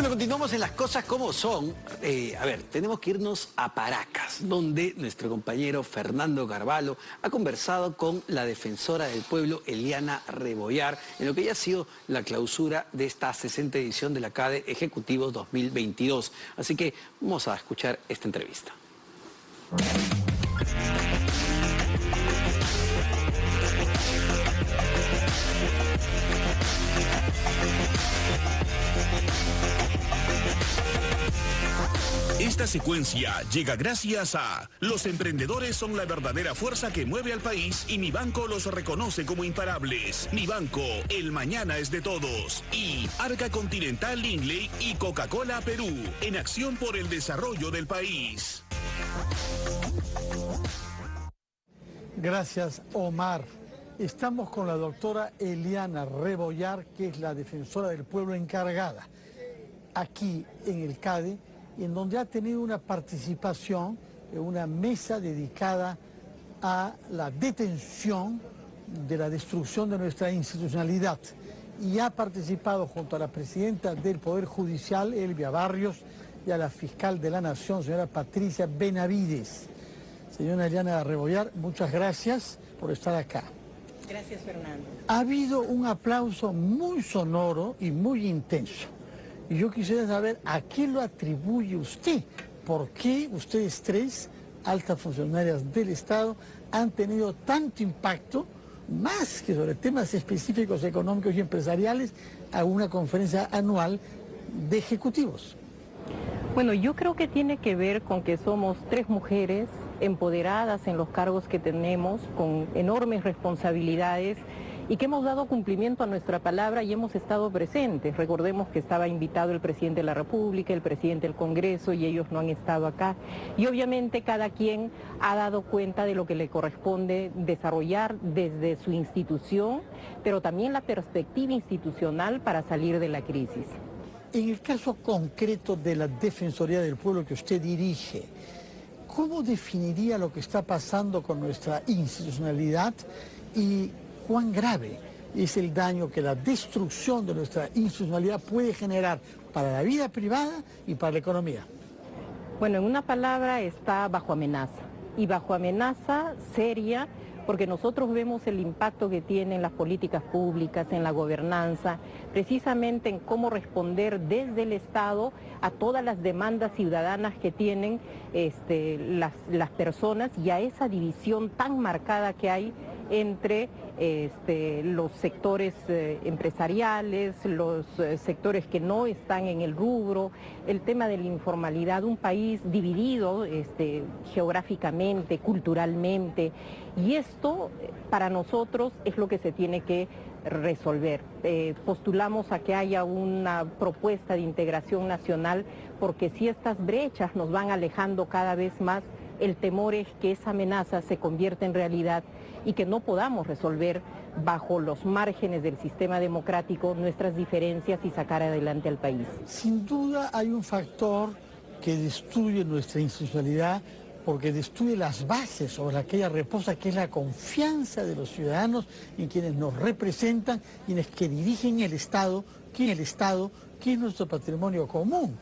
Bueno, continuamos en las cosas como son. A ver, tenemos que irnos a Paracas, donde nuestro compañero Fernando Carvalho ha conversado con la defensora del pueblo, Eliana Rebollar, en lo que ya ha sido la clausura de esta 60ª edición de la CADE Ejecutivos 2022. Así que vamos a escuchar esta entrevista. Esta secuencia llega gracias a los emprendedores son la verdadera fuerza que mueve al país y Mi Banco los reconoce como imparables. Mi Banco, el mañana es de todos. Y Arca Continental Lindley y Coca-Cola Perú, en acción por el desarrollo del país. Gracias, Omar. Estamos con la doctora Eliana Rebollar, que es la defensora del pueblo encargada aquí en el CADE, en donde ha tenido una participación en una mesa dedicada a la detención de la destrucción de nuestra institucionalidad. Y ha participado junto a la presidenta del Poder Judicial, Elvia Barrios, y a la fiscal de la Nación, señora Patricia Benavides. Señora Eliana Rebollar, muchas gracias por estar acá. Gracias, Fernando. Ha habido un aplauso muy sonoro y muy intenso. Y yo quisiera saber a qué lo atribuye usted. ¿Por qué ustedes tres, altas funcionarias del Estado, han tenido tanto impacto, más que sobre temas específicos económicos y empresariales, a una conferencia anual de ejecutivos? Bueno, yo creo que tiene que ver con que somos tres mujeres empoderadas en los cargos que tenemos, con enormes responsabilidades, y que hemos dado cumplimiento a nuestra palabra y hemos estado presentes. Recordemos que estaba invitado el presidente de la República, el presidente del Congreso, y ellos no han estado acá. Y obviamente cada quien ha dado cuenta de lo que le corresponde desarrollar desde su institución, pero también la perspectiva institucional para salir de la crisis. En el caso concreto de la Defensoría del Pueblo que usted dirige, ¿cómo definiría lo que está pasando con nuestra institucionalidad y cuán grave es el daño que la destrucción de nuestra institucionalidad puede generar para la vida privada y para la economía? Bueno, en una palabra, está bajo amenaza, y bajo amenaza seria, porque nosotros vemos el impacto que tienen las políticas públicas en la gobernanza, precisamente en cómo responder desde el Estado a todas las demandas ciudadanas que tienen las personas, y a esa división tan marcada que hay entre los sectores empresariales, los sectores que no están en el rubro, el tema de la informalidad, un país dividido geográficamente, culturalmente, y esto para nosotros es lo que se tiene que resolver. Postulamos a que haya una propuesta de integración nacional, porque si estas brechas nos van alejando cada vez más, el temor es que esa amenaza se convierta en realidad y que no podamos resolver bajo los márgenes del sistema democrático nuestras diferencias y sacar adelante al país. Sin duda hay un factor que destruye nuestra institucionalidad, porque destruye las bases sobre las que ella reposa, que es la confianza de los ciudadanos en quienes nos representan, quienes que dirigen el Estado, que es nuestro patrimonio común.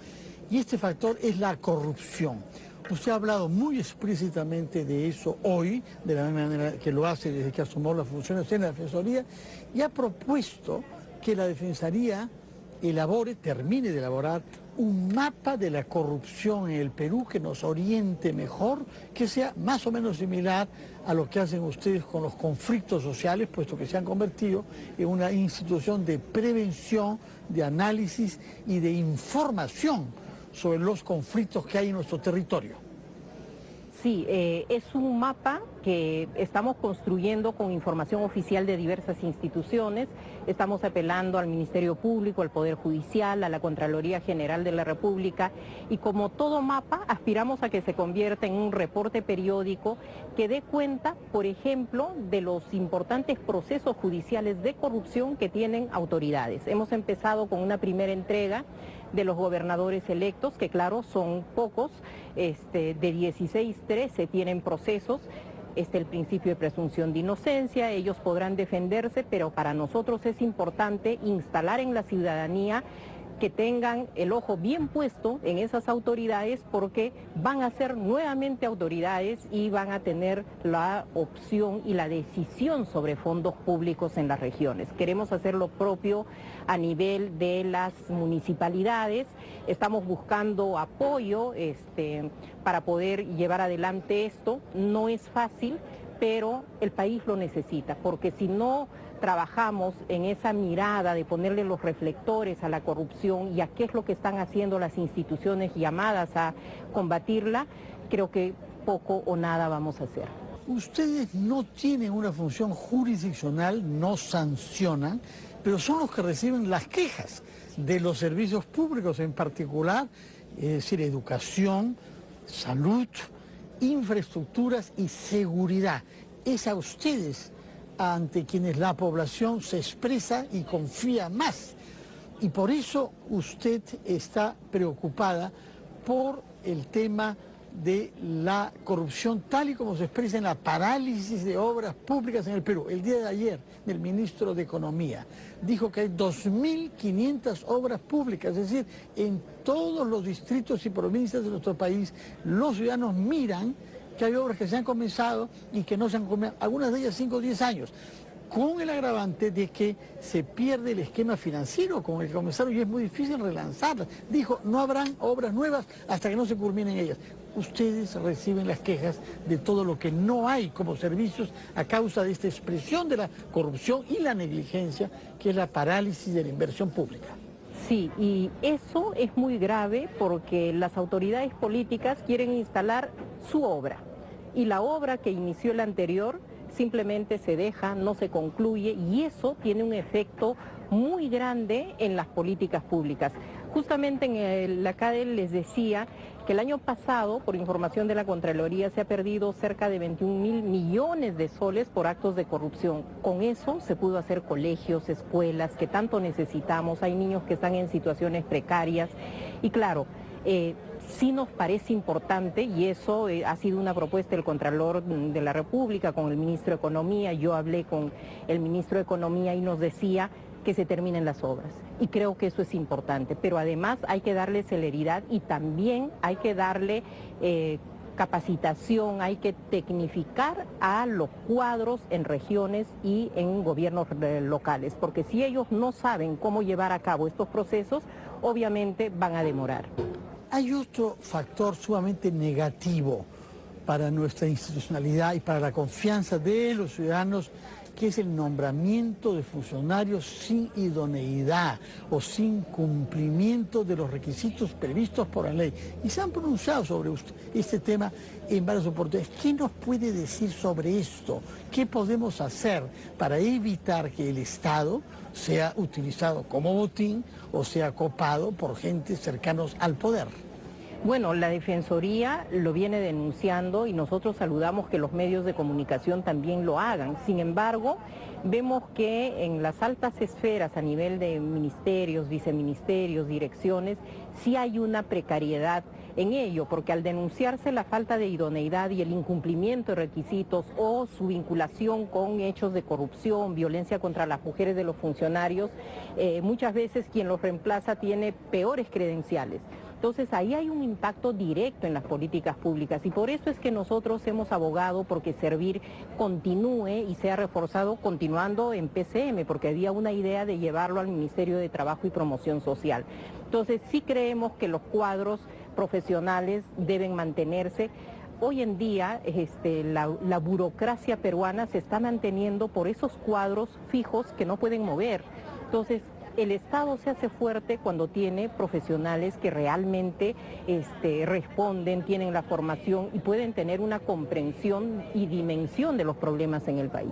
Y este factor es la corrupción. Usted ha hablado muy explícitamente de eso hoy, de la misma manera que lo hace desde que asumió las funciones en la Defensoría, y ha propuesto que la Defensoría termine de elaborar un mapa de la corrupción en el Perú que nos oriente mejor, que sea más o menos similar a lo que hacen ustedes con los conflictos sociales, puesto que se han convertido en una institución de prevención, de análisis y de información sobre los conflictos que hay en nuestro territorio. Sí, es un mapa que estamos construyendo con información oficial de diversas instituciones. Estamos apelando al Ministerio Público, al Poder Judicial, a la Contraloría General de la República, y como todo mapa aspiramos a que se convierta en un reporte periódico que dé cuenta, por ejemplo, de los importantes procesos judiciales de corrupción que tienen autoridades. Hemos empezado con una primera entrega de los gobernadores electos, que claro, son pocos, de 16, 13 tienen procesos, el principio de presunción de inocencia, ellos podrán defenderse, pero para nosotros es importante instalar en la ciudadanía que tengan el ojo bien puesto en esas autoridades porque van a ser nuevamente autoridades y van a tener la opción y la decisión sobre fondos públicos en las regiones. Queremos hacer lo propio a nivel de las municipalidades, estamos buscando apoyo para poder llevar adelante esto. No es fácil, pero el país lo necesita, porque si no trabajamos en esa mirada de ponerle los reflectores a la corrupción y a qué es lo que están haciendo las instituciones llamadas a combatirla, creo que poco o nada vamos a hacer. Ustedes no tienen una función jurisdiccional, no sancionan, pero son los que reciben las quejas de los servicios públicos en particular, es decir, educación, salud, infraestructuras y seguridad. Es a ustedes ante quienes la población se expresa y confía más. Y por eso usted está preocupada por el tema de la corrupción tal y como se expresa en la parálisis de obras públicas en el Perú. El día de ayer, el ministro de Economía dijo que hay 2.500 obras públicas, es decir, en todos los distritos y provincias de nuestro país, los ciudadanos miran que hay obras que se han comenzado y que no se han comenzado, algunas de ellas 5 o 10 años, con el agravante de que se pierde el esquema financiero con el que comenzaron y es muy difícil relanzarlas. Dijo, no habrán obras nuevas hasta que no se culminen ellas. Ustedes reciben las quejas de todo lo que no hay como servicios a causa de esta expresión de la corrupción y la negligencia, que es la parálisis de la inversión pública. Sí, y eso es muy grave porque las autoridades políticas quieren instalar su obra y la obra que inició el anterior simplemente se deja, no se concluye y eso tiene un efecto muy grande en las políticas públicas. Justamente en la CADE les decía que el año pasado, por información de la Contraloría, se ha perdido cerca de 21.000 millones de soles por actos de corrupción. Con eso se pudo hacer colegios, escuelas, que tanto necesitamos. Hay niños que están en situaciones precarias y claro, sí nos parece importante y eso ha sido una propuesta del Contralor de la República con el Ministro de Economía. Yo hablé con el Ministro de Economía y nos decía que se terminen las obras y creo que eso es importante, pero además hay que darle celeridad y también hay que darle capacitación, hay que tecnificar a los cuadros en regiones y en gobiernos locales, porque si ellos no saben cómo llevar a cabo estos procesos, obviamente van a demorar. Hay otro factor sumamente negativo para nuestra institucionalidad y para la confianza de los ciudadanos, que es el nombramiento de funcionarios sin idoneidad o sin cumplimiento de los requisitos previstos por la ley. Y se han pronunciado sobre este tema en varias oportunidades. ¿Qué nos puede decir sobre esto? ¿Qué podemos hacer para evitar que el Estado sea utilizado como botín o sea copado por gentes cercanos al poder? Bueno, la Defensoría lo viene denunciando y nosotros saludamos que los medios de comunicación también lo hagan. Sin embargo, vemos que en las altas esferas a nivel de ministerios, viceministerios, direcciones, sí hay una precariedad en ello, porque al denunciarse la falta de idoneidad y el incumplimiento de requisitos o su vinculación con hechos de corrupción, violencia contra las mujeres de los funcionarios, muchas veces quien los reemplaza tiene peores credenciales. Entonces ahí hay un impacto directo en las políticas públicas y por eso es que nosotros hemos abogado porque Servir continúe y sea reforzado continuando en PCM, porque había una idea de llevarlo al Ministerio de Trabajo y Promoción Social. Entonces sí creemos que los cuadros profesionales deben mantenerse. Hoy en día la burocracia peruana se está manteniendo por esos cuadros fijos que no pueden mover. Entonces, el Estado se hace fuerte cuando tiene profesionales que realmente responden, tienen la formación y pueden tener una comprensión y dimensión de los problemas en el país.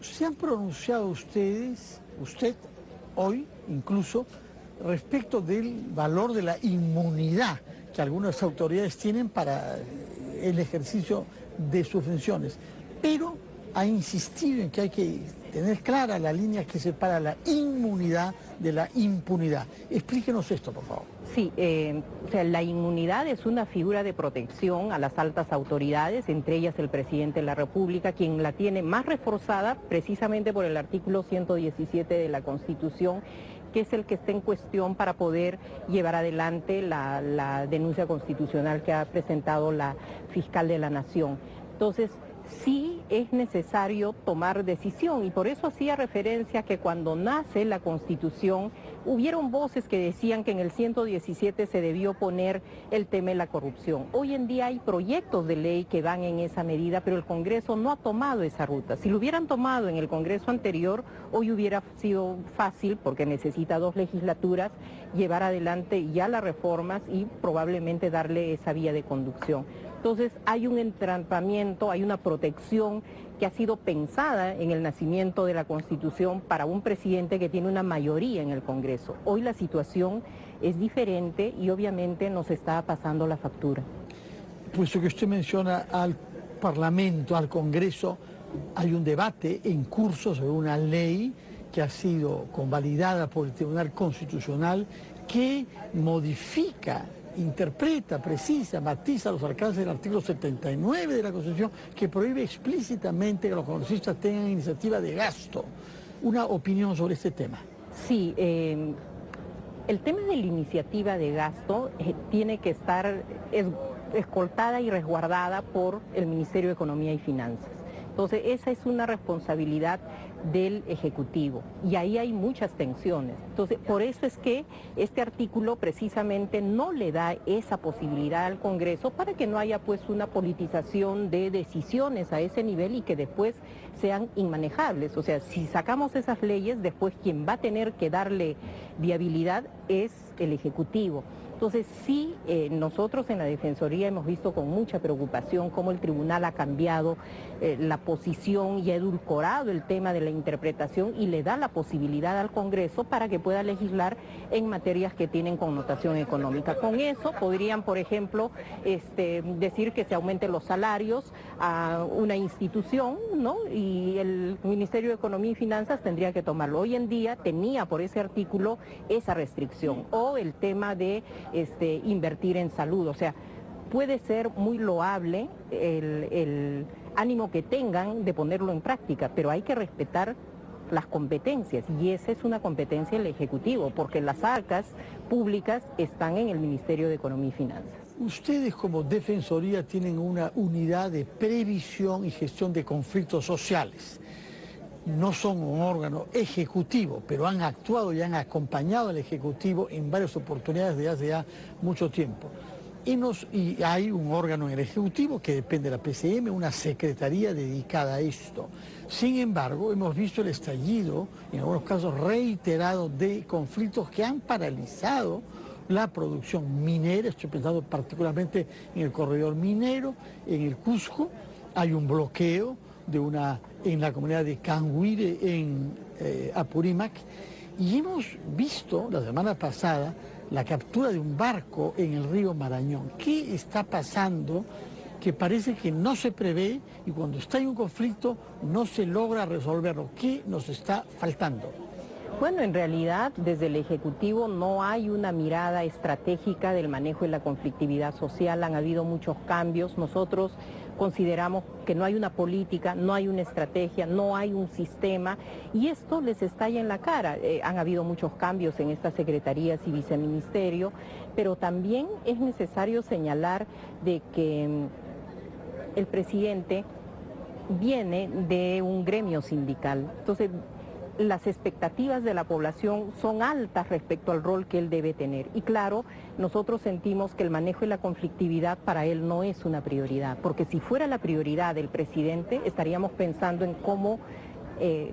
¿Se han pronunciado usted hoy incluso, respecto del valor de la inmunidad que algunas autoridades tienen para el ejercicio de sus funciones? Pero ha insistido en que hay que tener clara la línea que separa la inmunidad de la impunidad. Explíquenos esto, por favor. Sí, la inmunidad es una figura de protección a las altas autoridades, entre ellas el presidente de la República, quien la tiene más reforzada precisamente por el artículo 117 de la Constitución, que es el que está en cuestión para poder llevar adelante la denuncia constitucional que ha presentado la fiscal de la Nación. Entonces, sí es necesario tomar decisión y por eso hacía referencia que cuando nace la Constitución hubieron voces que decían que en el 117 se debió poner el tema de la corrupción. Hoy en día hay proyectos de ley que van en esa medida, pero el Congreso no ha tomado esa ruta. Si lo hubieran tomado en el Congreso anterior, hoy hubiera sido fácil, porque necesita 2 legislaturas, llevar adelante ya las reformas y probablemente darle esa vía de conducción. Entonces hay un entrampamiento, hay una protección que ha sido pensada en el nacimiento de la Constitución para un presidente que tiene una mayoría en el Congreso. Hoy la situación es diferente y obviamente nos está pasando la factura. Puesto que usted menciona al Parlamento, al Congreso, hay un debate en curso sobre una ley que ha sido convalidada por el Tribunal Constitucional que modifica, interpreta, precisa, matiza los alcances del artículo 79 de la Constitución que prohíbe explícitamente que los congresistas tengan iniciativa de gasto. Una opinión sobre este tema. Sí, el tema de la iniciativa de gasto tiene que estar escoltada y resguardada por el Ministerio de Economía y Finanzas. Entonces, esa es una responsabilidad del Ejecutivo y ahí hay muchas tensiones. Entonces, por eso es que este artículo precisamente no le da esa posibilidad al Congreso para que no haya pues una politización de decisiones a ese nivel y que después sean inmanejables. O sea, si sacamos esas leyes, después quien va a tener que darle viabilidad es el Ejecutivo. Entonces sí, nosotros en la Defensoría hemos visto con mucha preocupación cómo el tribunal ha cambiado la posición y ha edulcorado el tema de la interpretación y le da la posibilidad al Congreso para que pueda legislar en materias que tienen connotación económica. Con eso podrían, por ejemplo, decir que se aumenten los salarios a una institución, ¿no? Y el Ministerio de Economía y Finanzas tendría que tomarlo. Hoy en día tenía por ese artículo esa restricción o el tema de invertir en salud. O sea, puede ser muy loable el ánimo que tengan de ponerlo en práctica, pero hay que respetar las competencias y esa es una competencia del Ejecutivo, porque las arcas públicas están en el Ministerio de Economía y Finanzas. Ustedes como Defensoría tienen una unidad de previsión y gestión de conflictos sociales. No son un órgano ejecutivo, pero han actuado y han acompañado al Ejecutivo en varias oportunidades desde hace ya mucho tiempo. Y hay un órgano en el Ejecutivo que depende de la PCM, una secretaría dedicada a esto. Sin embargo, hemos visto el estallido, en algunos casos reiterado, de conflictos que han paralizado la producción minera. Estoy pensando particularmente en el corredor minero, en el Cusco. Hay un bloqueo en la comunidad de Canguire, en Apurímac, y hemos visto la semana pasada la captura de un barco en el río Marañón. ¿Qué está pasando? Que parece que no se prevé y cuando está en un conflicto no se logra resolverlo. ¿Qué nos está faltando? Bueno, en realidad desde el Ejecutivo no hay una mirada estratégica del manejo de la conflictividad social, han habido muchos cambios. Nosotros consideramos que no hay una política, no hay una estrategia, no hay un sistema y esto les estalla en la cara. Han habido muchos cambios en estas secretarías y viceministerio, pero también es necesario señalar de que el presidente viene de un gremio sindical. Entonces, las expectativas de la población son altas respecto al rol que él debe tener. Y claro, nosotros sentimos que el manejo de la conflictividad para él no es una prioridad, porque si fuera la prioridad del presidente, estaríamos pensando en cómo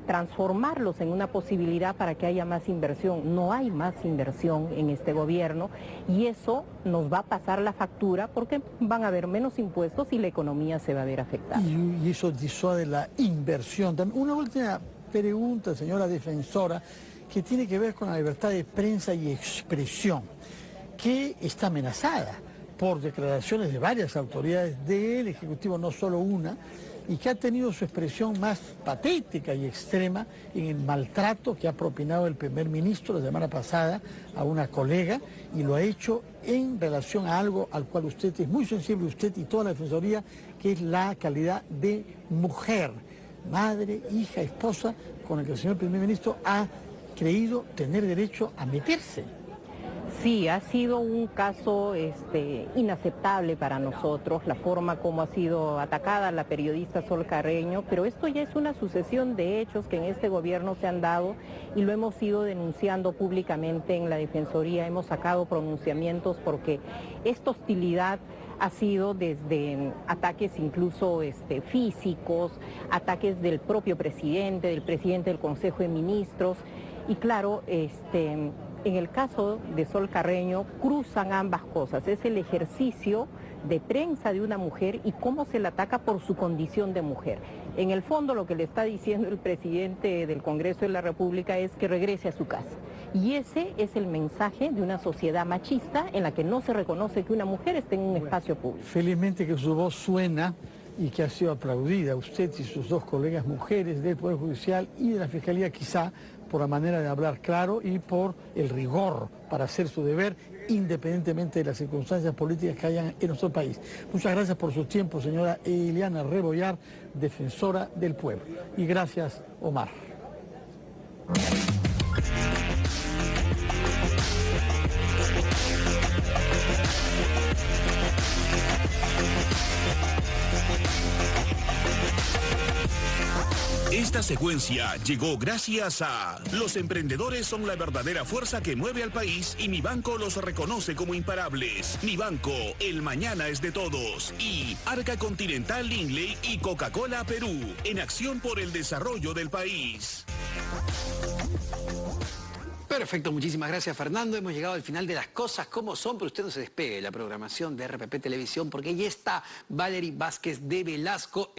transformarlos en una posibilidad para que haya más inversión. No hay más inversión en este gobierno y eso nos va a pasar la factura porque van a haber menos impuestos y la economía se va a ver afectada. Y eso disuade la inversión. Una última pregunta, señora defensora, que tiene que ver con la libertad de prensa y expresión, que está amenazada por declaraciones de varias autoridades del Ejecutivo, no solo una, y que ha tenido su expresión más patética y extrema en el maltrato que ha propinado el primer ministro la semana pasada a una colega, y lo ha hecho en relación a algo al cual usted es muy sensible, usted y toda la Defensoría, que es la calidad de mujer, madre, hija, esposa, con el que el señor primer ministro ha creído tener derecho a meterse. Sí, ha sido un caso inaceptable para nosotros, la forma como ha sido atacada la periodista Sol Carreño, pero esto ya es una sucesión de hechos que en este gobierno se han dado y lo hemos ido denunciando públicamente en la Defensoría, hemos sacado pronunciamientos porque esta hostilidad ha sido desde ataques incluso físicos, ataques del propio presidente, del presidente del Consejo de Ministros y claro, en el caso de Sol Carreño cruzan ambas cosas, es el ejercicio de prensa de una mujer y cómo se la ataca por su condición de mujer. En el fondo lo que le está diciendo el presidente del Congreso de la República es que regrese a su casa. Y ese es el mensaje de una sociedad machista en la que no se reconoce que una mujer esté en un espacio público. Felizmente que su voz suena y que ha sido aplaudida, usted y sus dos colegas mujeres del Poder Judicial y de la Fiscalía quizá, por la manera de hablar claro y por el rigor para hacer su deber, independientemente de las circunstancias políticas que hayan en nuestro país. Muchas gracias por su tiempo, señora Eliana Rebollar, defensora del pueblo. Y gracias, Omar. Esta secuencia llegó gracias a los emprendedores son la verdadera fuerza que mueve al país y Mi Banco los reconoce como imparables. Mi Banco, el mañana es de todos. Y Arca Continental Lindley y Coca-Cola Perú, en acción por el desarrollo del país. Perfecto, muchísimas gracias Fernando. Hemos llegado al final de Las Cosas Como Son, pero usted no se despegue de la programación de RPP Televisión porque ya está Valerie Vázquez de Velasco.